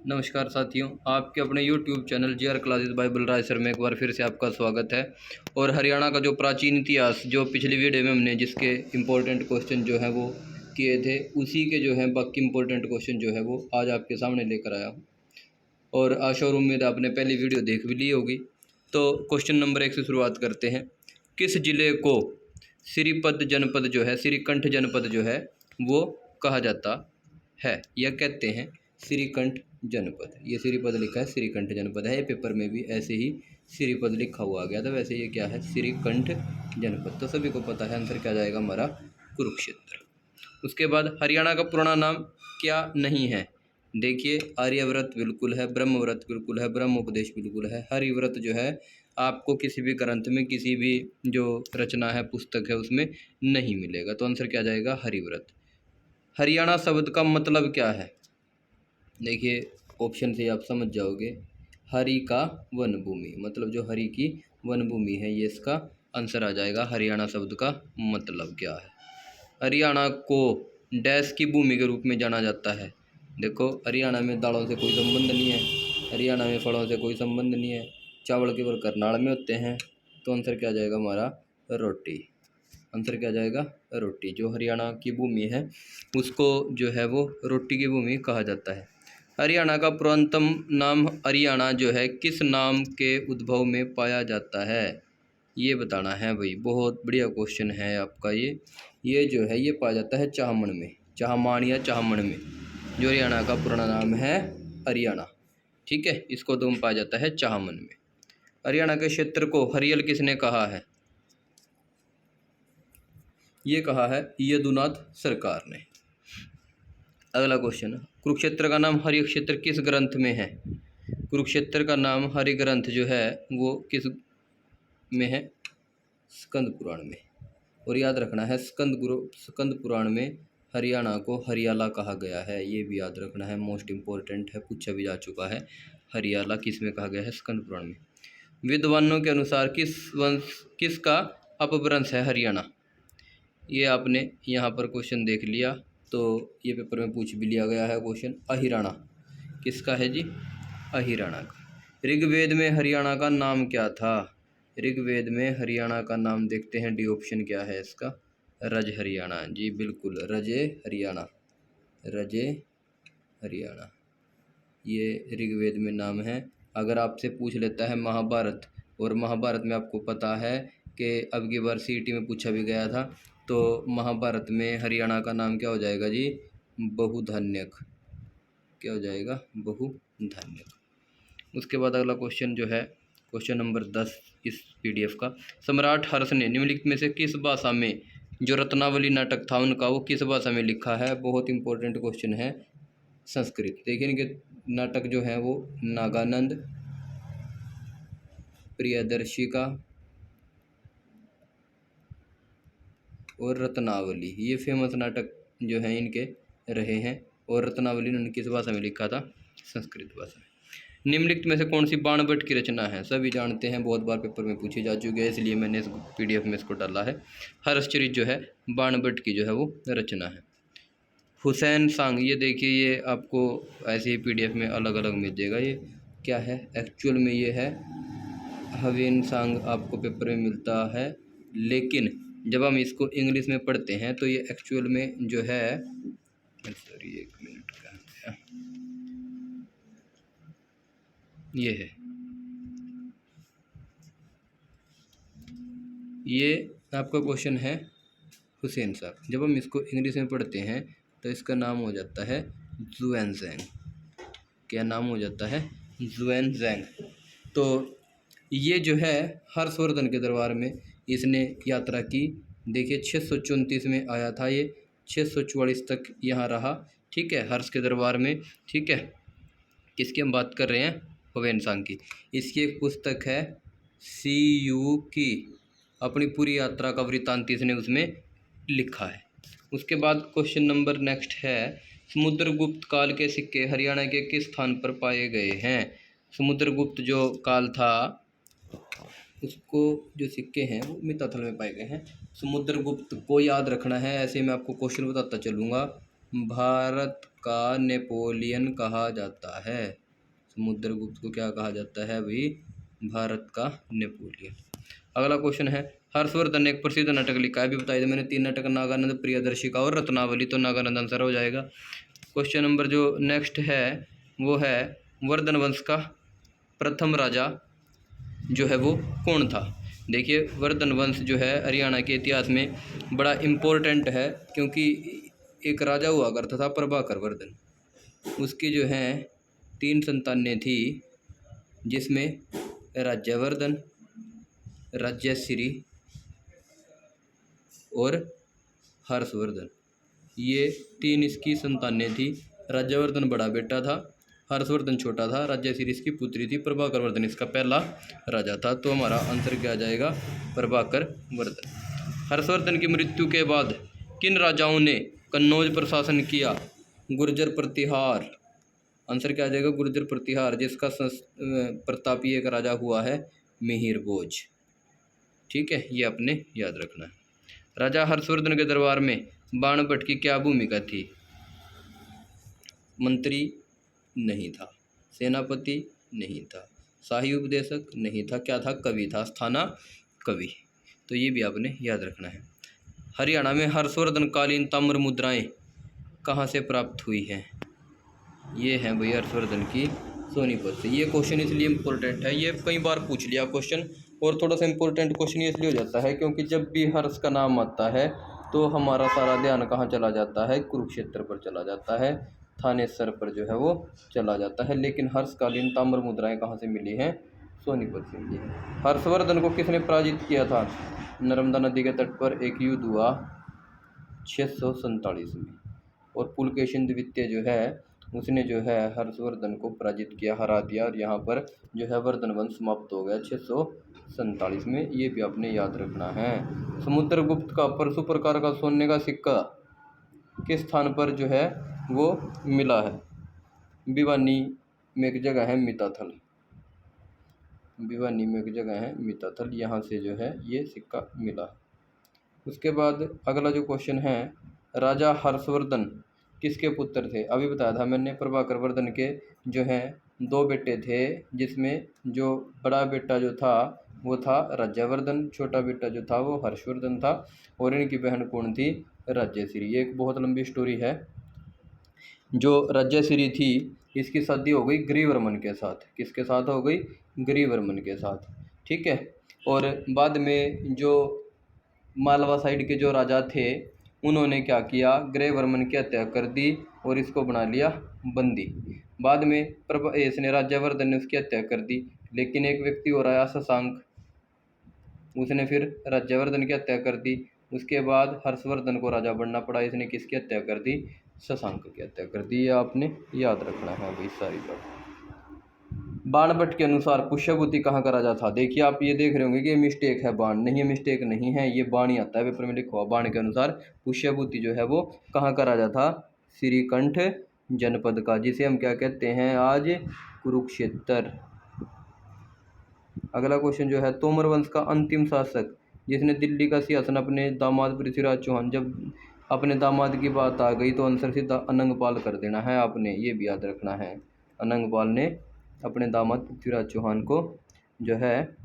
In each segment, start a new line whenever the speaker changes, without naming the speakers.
नमस्कार साथियों, आपके अपने YouTube channel GR classes by Balraj sir में एक बार फिर से आपका स्वागत है। और हरियाणा का जो प्राचीन इतिहास जो पिछली वीडियो में हमने जिसके इम्पोर्टेंट क्वेश्चन जो है वो किए थे, उसी के जो है बाकी इम्पोर्टेंट क्वेश्चन जो है वो आज आपके सामने लेकर आया हूँ। और आशा और उम्मीद है आपने पहली वीडियो देख भी ली होगी। तो क्वेश्चन नंबर 1 से शुरुआत करते हैं। किस जिले को श्रीपद जनपद जो है, श्रीकंठ जनपद जो है वो कहा जाता है या कहते हैं श्रीकंठ जनपद? ये श्रीपद लिखा है, श्रीकंठ जनपद है। ये पेपर में भी ऐसे ही श्रीपद लिखा हुआ आ गया था। वैसे ये क्या है? श्रीकंठ जनपद। तो सभी को पता है आंसर क्या जाएगा हमारा? कुरुक्षेत्र। उसके बाद हरियाणा का पुराना नाम क्या नहीं है? देखिए, आर्यव्रत बिल्कुल है, ब्रह्मव्रत बिल्कुल है, ब्रह्मोपदेश बिल्कुल है। हरिव्रत जो है आपको किसी भी ग्रंथ में, किसी भी जो रचना है, पुस्तक है, उसमें नहीं मिलेगा। तो आंसर क्या जाएगा? हरिव्रत। हरियाणा शब्द का मतलब क्या है? देखिए, ऑप्शन से आप समझ जाओगे। हरि का वन भूमि, मतलब जो हरि की वन भूमि है, ये इसका आंसर आ जाएगा। हरियाणा शब्द का मतलब क्या है? हरियाणा को डैश की भूमि के रूप में जाना जाता है। देखो, हरियाणा में दालों से कोई संबंध नहीं है, हरियाणा में फलों से कोई संबंध नहीं है, चावल केवल करनाल में होते हैं। तो आंसर क्या जाएगा हमारा? रोटी। आंसर क्या जाएगा? रोटी। जो हरियाणा की भूमि है उसको जो है वो रोटी की भूमि कहा जाता है। हरियाणा का पुरातनतम नाम हरियाणा जो है किस नाम के उद्भव में पाया जाता है? ये बताना है भाई। बहुत बढ़िया क्वेश्चन है आपका ये जो है ये पाया जाता है चाहमन में, चाहमान या चाहमन में, जो हरियाणा का पुराना नाम है हरियाणा। ठीक है, इसको तो पाया जाता है चाहमन में। हरियाणा के क्षेत्र को हरियल किसने कहा है? ये कहा है यदुनाथ सरकार ने। अगला क्वेश्चन, कुरुक्षेत्र का नाम हरि क्षेत्र किस ग्रंथ में है? कुरुक्षेत्र का नाम हरि ग्रंथ जो है वो किस में है? स्कंद पुराण में। और याद रखना है, स्कंद पुराण में हरियाणा को हरियाला कहा गया है। ये भी याद रखना है, मोस्ट इम्पोर्टेंट है, पूछा भी जा चुका है। हरियाला किस में कहा गया है? स्कंद पुराण में। विद्वानों के अनुसार किसका अपभ्रंश है हरियाणा? ये आपने यहाँ पर क्वेश्चन देख लिया, तो ये पेपर में पूछ भी लिया गया है क्वेश्चन। अहिराणा किसका है जी? अहिराणा का। ऋग्वेद में हरियाणा का नाम क्या था? ऋग्वेद में हरियाणा का नाम देखते हैं, डी ऑप्शन क्या है इसका? रज हरियाणा। जी बिल्कुल, रजे हरियाणा, रजे हरियाणा, ये ऋग्वेद में नाम है। अगर आपसे पूछ लेता है महाभारत, और महाभारत में आपको पता है कि अब की बार सीईटी में पूछा भी गया था, तो महाभारत में हरियाणा का नाम क्या हो जाएगा जी? बहुधान्यक। क्या हो जाएगा? बहुधान्यक। उसके बाद अगला क्वेश्चन जो है क्वेश्चन नंबर 10 इस पीडीएफ का। सम्राट हर्ष ने निम्नलिखित में से किस भाषा में जो रत्नावली नाटक था उनका, वो किस भाषा में लिखा है? बहुत इंपॉर्टेंट क्वेश्चन है। संस्कृत। देखिए, इनके नाटक जो है वो नागानंद, प्रियदर्शिका और रत्नावली, ये फेमस नाटक जो हैं इनके रहे हैं। और रत्नावली ने किस भाषा में लिखा था? संस्कृत भाषा में। निम्नलिखित में से कौन सी बाणभट्ट की रचना है? सभी जानते हैं, बहुत बार पेपर में पूछी जा चुकी है, इसलिए मैंने इस पीडीएफ में इसको डाला है। हर्षचरित जो है बाणभट्ट की जो है वो रचना है। हुसैन सांग, ये देखिए, ये आपको ऐसे ही पीडीएफ में अलग अलग मिल जाएगा। ये क्या है एक्चुअल में? ये है हवेन सांग, आपको पेपर में मिलता है, लेकिन जब हम इसको इंग्लिश में पढ़ते हैं तो ये एक्चुअल में जो है, सॉरी एक मिनट का है, ये है, ये आपका क्वेश्चन है हुसैन साहब। जब हम इसको इंग्लिश में पढ़ते हैं तो इसका नाम हो जाता है जुएनजैंग। क्या नाम हो जाता है? जुएनजैंग। तो ये जो है हर्षवर्धन के दरबार में इसने यात्रा की। देखिए, 634 में आया था ये, 644 तक यहाँ रहा। ठीक है, हर्ष के दरबार में। ठीक है, किसकी हम बात कर रहे हैं? हुसैन की। इसकी एक पुस्तक है CU की, अपनी पूरी यात्रा का वृत्तांत इसने उसमें लिखा है। उसके बाद क्वेश्चन नंबर नेक्स्ट है, समुद्रगुप्त काल के सिक्के हरियाणा के किस स्थान पर पाए गए हैं? समुद्रगुप्त जो काल था उसको जो सिक्के हैं वो मिताथल में पाए गए हैं। समुद्रगुप्त को याद रखना है, ऐसे मैं आपको क्वेश्चन बताता चलूँगा। भारत का नेपोलियन कहा जाता है? समुद्रगुप्त को क्या कहा जाता है भाई? भारत का नेपोलियन। अगला क्वेश्चन है, हर्षवर्धन ने एक प्रसिद्ध नाटक लिखा है, अभी बताया था मैंने 3 नाटक, नागानंद, प्रियदर्शिका और रत्नावली, तो नागानंद आंसर हो जाएगा। क्वेश्चन नंबर जो नेक्स्ट है वो है, वर्धन वंश का प्रथम राजा जो है वो कौन था? देखिए, वर्धन वंश जो है हरियाणा के इतिहास में बड़ा इम्पोर्टेंट है, क्योंकि एक राजा हुआ करता था प्रभाकर वर्धन। उसकी जो है 3 संतानें थी, जिसमें राज्यवर्धन, राज्यश्री और हर्षवर्धन, ये 3 इसकी संतानें थी। राज्यवर्धन बड़ा बेटा था, हर्षवर्धन छोटा था, राज्यश्री इसकी पुत्री थी, प्रभाकर वर्धन इसका पहला राजा था। तो हमारा आंसर क्या आ जाएगा? प्रभाकर वर्धन। हर्षवर्धन की मृत्यु के बाद किन राजाओं ने कन्नौज पर शासन किया? गुर्जर प्रतिहार। आंसर क्या आ जाएगा? गुर्जर प्रतिहार, जिसका प्रतापी एक राजा हुआ है मिहिर भोज। ठीक है, ये आपने याद रखना है। राजा हर्षवर्धन के दरबार में बाणभट्ट की क्या भूमिका थी? मंत्री नहीं था, सेनापति नहीं था, शाही उपदेशक नहीं था, क्या था? कवि था, स्थाना कवि। तो ये भी आपने याद रखना है। हरियाणा में हर्षवर्धन कालीन ताम्र मुद्राएं कहाँ से प्राप्त हुई हैं? ये हैं भाई हर्षवर्धन की सोनीपत से। ये क्वेश्चन इसलिए इम्पोर्टेंट है, ये कई बार पूछ लिया क्वेश्चन, और थोड़ा सा इम्पोर्टेंट क्वेश्चन ये इसलिए हो जाता है क्योंकि जब भी हर्ष का नाम आता है तो हमारा सारा ध्यान कहाँ चला जाता है? कुरुक्षेत्र पर चला जाता है, थानेसर पर जो है वो चला जाता है। लेकिन हर्षकालीन ताम्र मुद्राएं कहाँ से मिली हैं? सोनीपत से मिली है। हर्षवर्धन को किसने पराजित किया था? नर्मदा नदी के तट पर एक युद्ध हुआ 647 में, और पुलकेशिन द्वितीय जो है उसने जो है हर्षवर्धन को पराजित किया, हरा दिया, और यहाँ पर जो है वर्धन वंश समाप्त हो गया 647 में। ये भी आपने याद रखना है। समुद्रगुप्त का परशु प्रकार का सोने का सिक्का किस स्थान पर जो है वो मिला है? भिवानी में एक जगह है मिताथल, भिवानी में एक जगह है मिताथल, यहाँ से जो है ये सिक्का मिला। उसके बाद अगला जो क्वेश्चन है, राजा हर्षवर्धन किसके पुत्र थे? अभी बताया था मैंने, प्रभाकर वर्धन के जो हैं 2 बेटे थे, जिसमें जो बड़ा बेटा जो था वो था राज्यवर्धन, छोटा बेटा जो था वो हर्षवर्धन था, और इनकी बहन कौन थी? राज्यश्री। ये एक बहुत लंबी स्टोरी है। जो राज्यश्री थी इसकी शादी हो गई गिरिवर्मन के साथ। किसके साथ हो गई? गिरिवर्मन के साथ। ठीक है, और बाद में जो मालवा साइड के जो राजा थे उन्होंने क्या किया? ग्रहवर्मन की हत्या कर दी और इसको बना लिया बंदी। बाद में इसने राज्यवर्धन ने उसकी हत्या कर दी, लेकिन एक व्यक्ति और आया शशांक, उसने फिर राज्यवर्धन की हत्या कर दी। उसके बाद हर्षवर्धन को राजा बनना पड़ा, इसने किसकी हत्या कर दी? शशांक की हत्या कर दी। ये आपने याद रखना है भाई सारी बात। बाणभट्ट के अनुसार पुष्यभूति कहाँ का राजा था? देखिए, आप ये देख रहे होंगे कि ये मिस्टेक है, बाण नहीं, ये मिस्टेक नहीं है, ये बाण ही आता है पेपर में लिखा हुआ। बाण के अनुसार पुष्यभूति जो है वो कहाँ का राजा था? श्रीकंठ जनपद का, जिसे हम क्या कहते हैं आज? कुरुक्षेत्र। अगला क्वेश्चन जो है, तोमर वंश का अंतिम शासक जिसने दिल्ली का सिंहासन अपने दामाद पृथ्वीराज चौहान, जब अपने दामाद की बात आ गई तो आंसर सीधा अनंगपाल कर देना है आपने, ये भी याद रखना है। अनंगपाल ने अपने दामाद पृथ्वीराज चौहान को जो है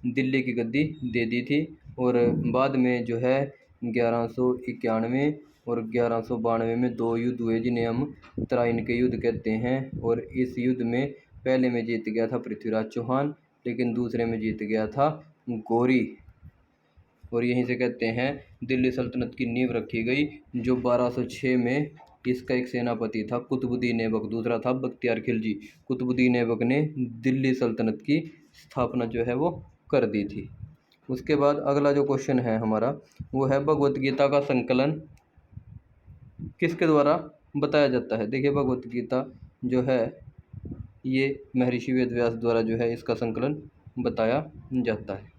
दिल्ली की गद्दी दे दी थी, और बाद में जो है 1191 और 1192 में 2 युद्ध हुए, जिन्हें हम तराइन के युद्ध कहते हैं। और इस युद्ध में पहले में जीत गया था पृथ्वीराज चौहान, लेकिन दूसरे में जीत गया था गौरी, और यहीं से कहते हैं दिल्ली सल्तनत की नींव रखी गई। जो 1206 में इसका एक सेनापति था कुतुबुद्दीन ऐबक, दूसरा था बख्तियार खिलजी। कुतुबुद्दीन ऐबक ने दिल्ली सल्तनत की स्थापना जो है वो कर दी थी। उसके बाद अगला जो क्वेश्चन है हमारा वो है, भगवत गीता का संकलन किसके द्वारा बताया जाता है? देखिए, भगवत गीता जो है ये महर्षि वेदव्यास द्वारा जो है इसका संकलन बताया जाता है।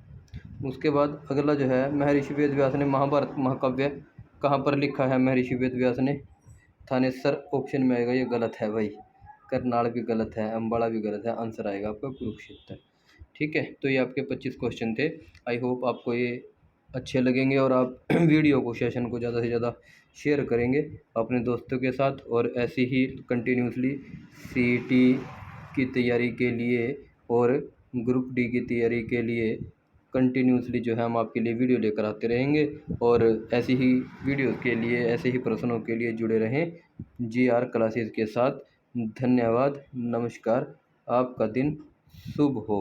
उसके बाद अगला जो है, महर्षि वेदव्यास ने महाभारत महाकाव्य कहाँ पर लिखा है? महर्षि वेदव्यास ने थानेसर ऑप्शन में आएगा, ये गलत है भाई। करनाल भी गलत है, अम्बाड़ा भी गलत है, आंसर आएगा आपका कुरुक्षेत्र। ठीक है, तो ये आपके 25 क्वेश्चन थे। आई होप आपको ये अच्छे लगेंगे और आप वीडियो को, सेशन को ज़्यादा से ज़्यादा शेयर करेंगे अपने दोस्तों के साथ। और ऐसे ही कंटिन्यूसली सीईटी की तैयारी के लिए और ग्रुप डी की तैयारी के लिए कंटिन्यूसली जो है हम आपके लिए वीडियो लेकर आते रहेंगे। और ऐसी ही वीडियो के लिए, ऐसे ही प्रश्नों के लिए जुड़े रहें जीआर क्लासेस के साथ। धन्यवाद, नमस्कार, आपका दिन शुभ हो।